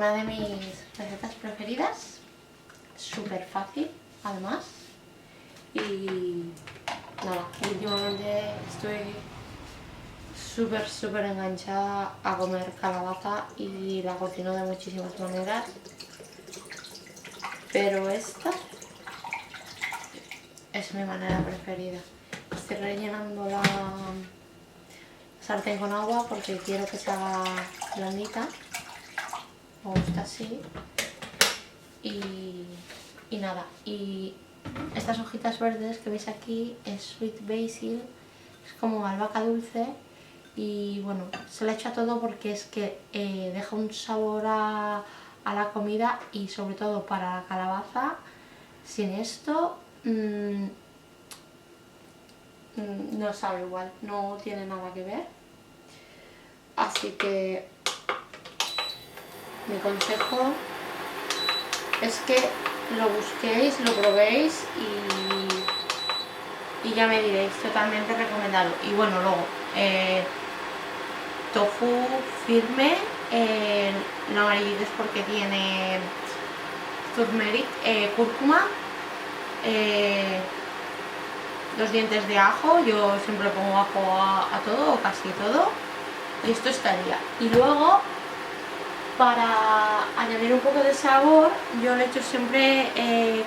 una de mis recetas preferidas, súper fácil además. Y nada, últimamente estoy súper enganchada a comer calabaza y la cocino de muchísimas maneras, pero esta es mi manera preferida. Estoy rellenando la sartén con agua porque quiero que se haga blandita, me gusta así. Y nada, y estas hojitas verdes que veis aquí es sweet basil, es como albahaca dulce. Y bueno, se le echa todo porque es que deja un sabor a la comida, y sobre todo para la calabaza, sin esto no sabe igual, no tiene nada que ver. Así que mi consejo es que lo busquéis, lo probéis y ya me diréis, totalmente recomendado. Y bueno, luego tofu firme, no amarillito es porque tiene turmeric, cúrcuma, 2 dientes de ajo, yo siempre pongo ajo a todo o casi todo, y esto estaría. Y luego, para añadir un poco de sabor, yo le echo siempre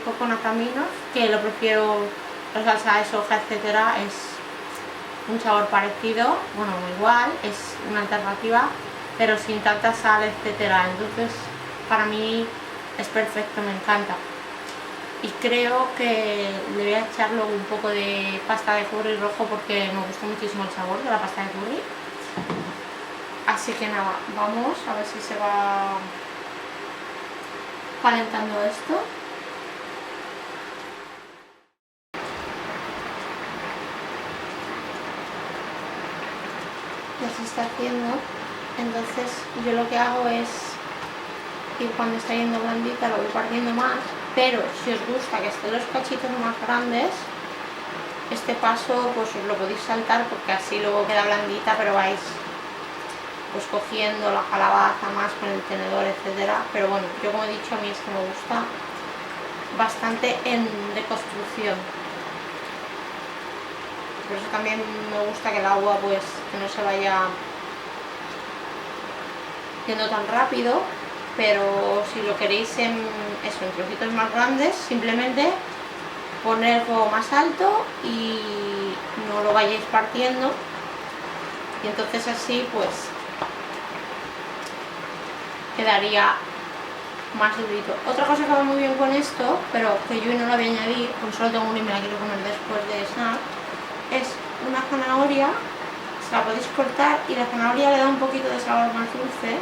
coconut aminos, que lo prefiero, la salsa de soja, etcétera, es un sabor parecido, bueno, igual, es una alternativa, pero sin tanta sal, etcétera. Entonces, para mí es perfecto, me encanta. Y creo que le voy a echar luego un poco de pasta de curry rojo porque me gusta muchísimo el sabor de la pasta de curry. Así que nada, vamos a ver si se va calentando esto. Ya se está haciendo, entonces yo lo que hago es ir, cuando está yendo blandita lo voy partiendo más, pero si os gusta que estén los cachitos más grandes, este paso pues os lo podéis saltar porque así luego queda blandita, pero vais pues cogiendo la calabaza más con el tenedor, etcétera. Pero bueno, yo como he dicho, a mí es que me gusta bastante en deconstrucción. Por eso también me gusta que el agua pues que no se vaya yendo tan rápido, pero si lo queréis en trocitos más grandes, simplemente poner el fuego más alto y no lo vayáis partiendo, y entonces así pues quedaría más durito. Otra cosa que va muy bien con esto, pero que yo no la voy a añadir, porque solo tengo una y me la quiero comer después de snack, es una zanahoria. Se la podéis cortar y la zanahoria le da un poquito de sabor más dulce.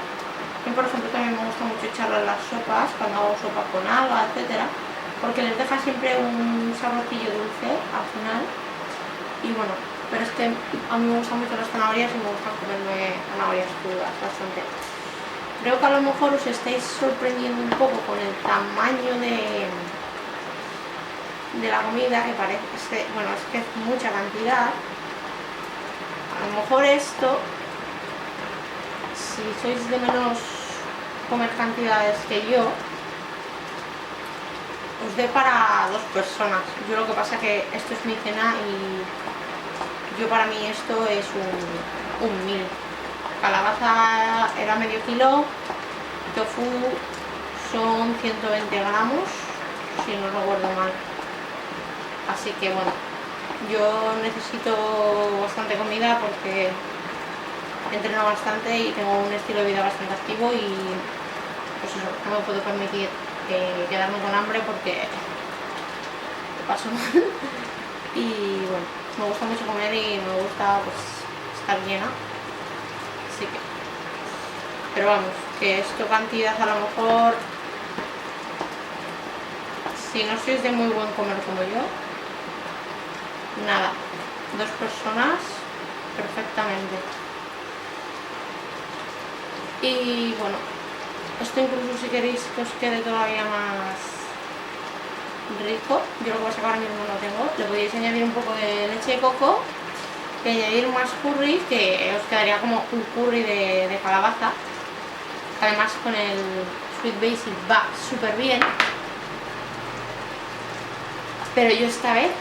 Yo, por ejemplo, también me gusta mucho echarla en las sopas, cuando hago sopa con alga, etcétera, porque les deja siempre un saborcillo dulce al final. Y bueno, pero es que a mí me gustan mucho las zanahorias y me gusta comerme zanahorias crudas bastante. Creo que a lo mejor os estáis sorprendiendo un poco con el tamaño de la comida, que parece, bueno, es que es mucha cantidad. A lo mejor esto, si sois de menos comer cantidades que yo, os dé para 2 personas. Yo lo que pasa que esto es mi cena y yo, para mí esto es un meal. Calabaza era medio kilo, tofu son 120 gramos, si no recuerdo mal. Así que bueno, yo necesito bastante comida porque entreno bastante y tengo un estilo de vida bastante activo, y pues eso, no me puedo permitir quedarme con hambre porque te paso mal. Y bueno, me gusta mucho comer y me gusta pues estar llena, así que, pero vamos, que esto cantidad a lo mejor, si no sois de muy buen comer como yo, nada, 2 personas perfectamente. Y bueno, esto incluso si queréis que os quede todavía más rico, yo lo que pasa que ahora mismo no tengo, le podéis añadir un poco de leche de coco y añadir más curry, que os quedaría como un curry de calabaza. Además con el Sweet Basil va súper bien, pero yo esta vez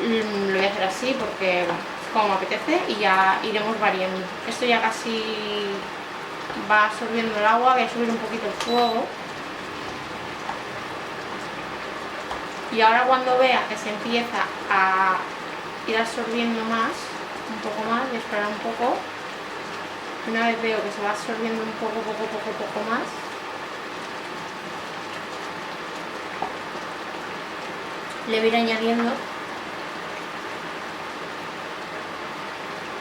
lo voy a hacer así porque como me apetece y ya iremos variando. Esto ya casi va absorbiendo el agua, voy a subir un poquito el fuego. Y ahora cuando vea que se empieza a ir absorbiendo más, un poco más, voy a esperar un poco. Una vez veo que se va absorbiendo un poco más, le voy a ir añadiendo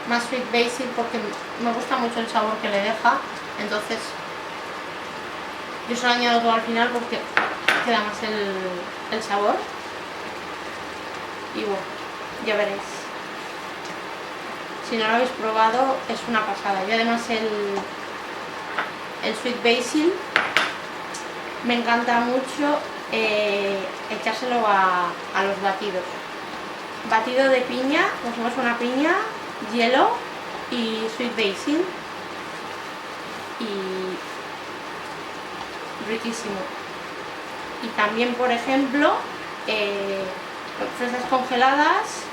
más Sweet Basil porque me gusta mucho el sabor que le deja, entonces yo se lo añado todo al final porque queda más el sabor. Y bueno, ya veréis. Si no lo habéis probado, es una pasada. Y además el Sweet Basil me encanta mucho echárselo a los batidos. Batido de piña, cogemos una piña, hielo y Sweet Basil. Y riquísimo. Y también, por ejemplo, fresas congeladas,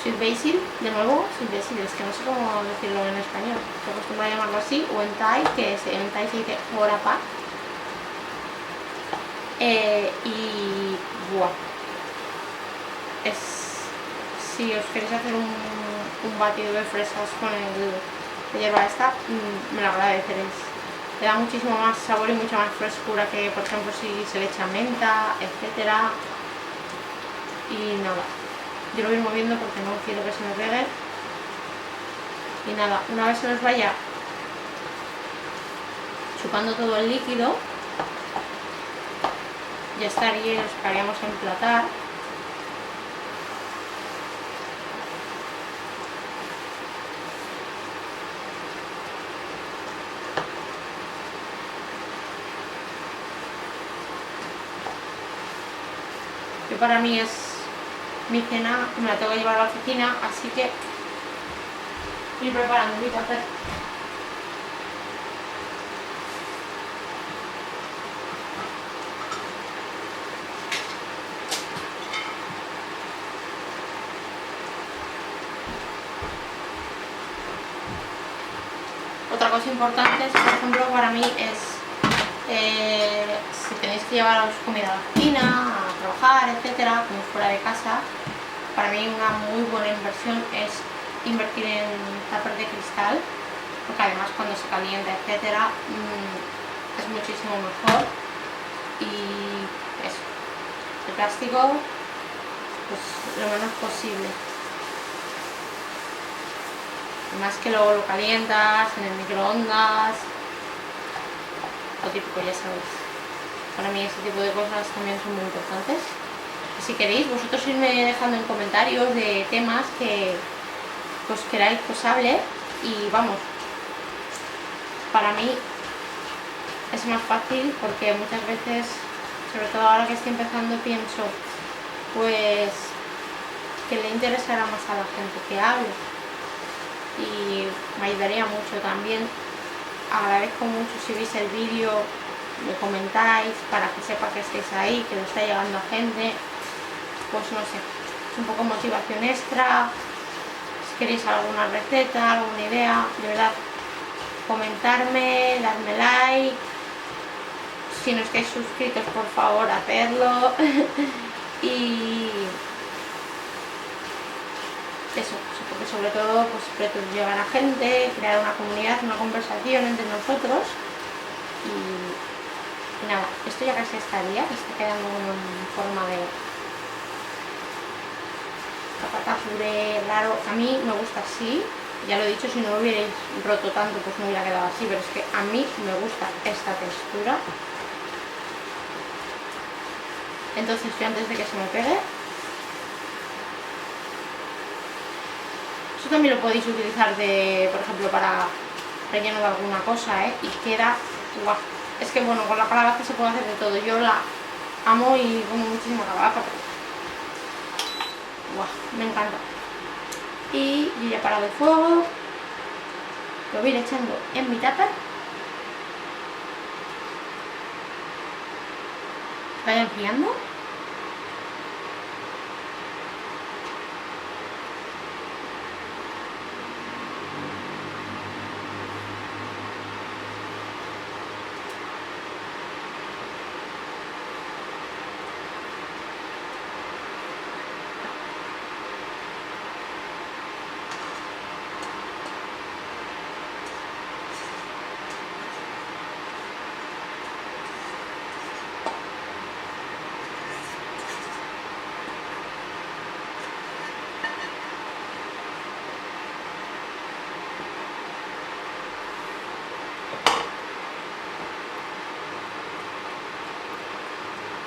Sweet Basil, de nuevo, Sweet Basil, es que no sé cómo decirlo en español, se acostumbra a llamarlo así, o en Thai, que en Thai se dice Horapa. Y buah, si os queréis hacer un batido de fresas con de hierba esta, me lo agradeceréis. Le da muchísimo más sabor y mucha más frescura que, por ejemplo, si se le echa menta, etcétera. Y nada, yo lo voy moviendo porque no quiero que se me pegue. Y nada, una vez se nos vaya chupando todo el líquido, ya estaría, nos dejaríamos emplatar. Yo para mí es mi cena, me la tengo que llevar a la oficina, así que estoy preparando mi café. Otra cosa importante, por ejemplo, para mí es si tenéis que llevaros comida a la oficina, a trabajar, etcétera, como fuera de casa, para mí una muy buena inversión es invertir en tupper de cristal, porque además cuando se calienta, etcétera, es muchísimo mejor. Y eso, el plástico, pues lo menos posible. Más que luego lo calientas en el microondas, lo típico, ya sabéis. Para mí este tipo de cosas también son muy importantes. Si queréis, vosotros irme dejando en comentarios de temas que pues queráis que os hable. Y vamos, para mí es más fácil porque muchas veces, sobre todo ahora que estoy empezando, pienso pues que le interesará más a la gente que hable. Y me ayudaría mucho también. Agradezco mucho si veis el vídeo, me comentáis para que sepa que estáis ahí, que lo está llegando a gente. Pues no sé, es un poco motivación extra. Si queréis alguna receta, alguna idea, de verdad, comentarme, darme like. Si no estáis suscritos, por favor, hacerlo. Y eso, porque sobre todo pues pretendo llegar a gente, crear una comunidad, una conversación entre nosotros. Y nada, esto ya casi estaría, está quedando en forma de patata puré raro. A mí me gusta así, ya lo he dicho, si no lo hubierais roto tanto pues no hubiera quedado así, pero es que a mí me gusta esta textura. Entonces yo antes de que se me pegue, esto también lo podéis utilizar por ejemplo, para relleno de alguna cosa, y queda guau. Es que bueno, con la calabaza se puede hacer de todo. Yo la amo y como muchísima calabaza, pero guau, me encanta. Y yo ya he parado el fuego, lo voy a ir echando en mi tupper vaya enfriando.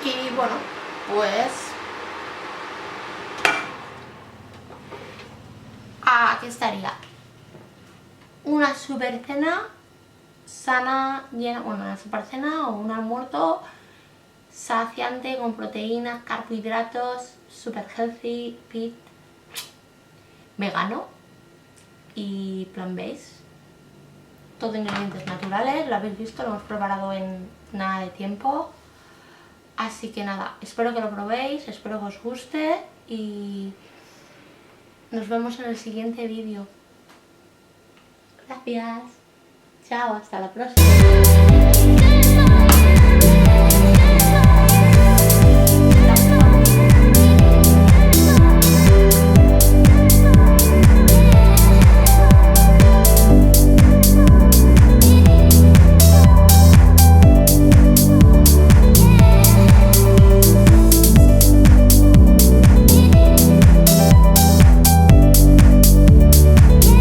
Y bueno, pues aquí estaría una super cena sana, llena, bueno, una super cena o un almuerzo saciante con proteínas, carbohidratos, super healthy, fit, vegano y plant-based. Todo ingredientes naturales, lo habéis visto, lo hemos preparado en nada de tiempo. Así que nada, espero que lo probéis, espero que os guste y nos vemos en el siguiente vídeo. Gracias. Chao, hasta la próxima.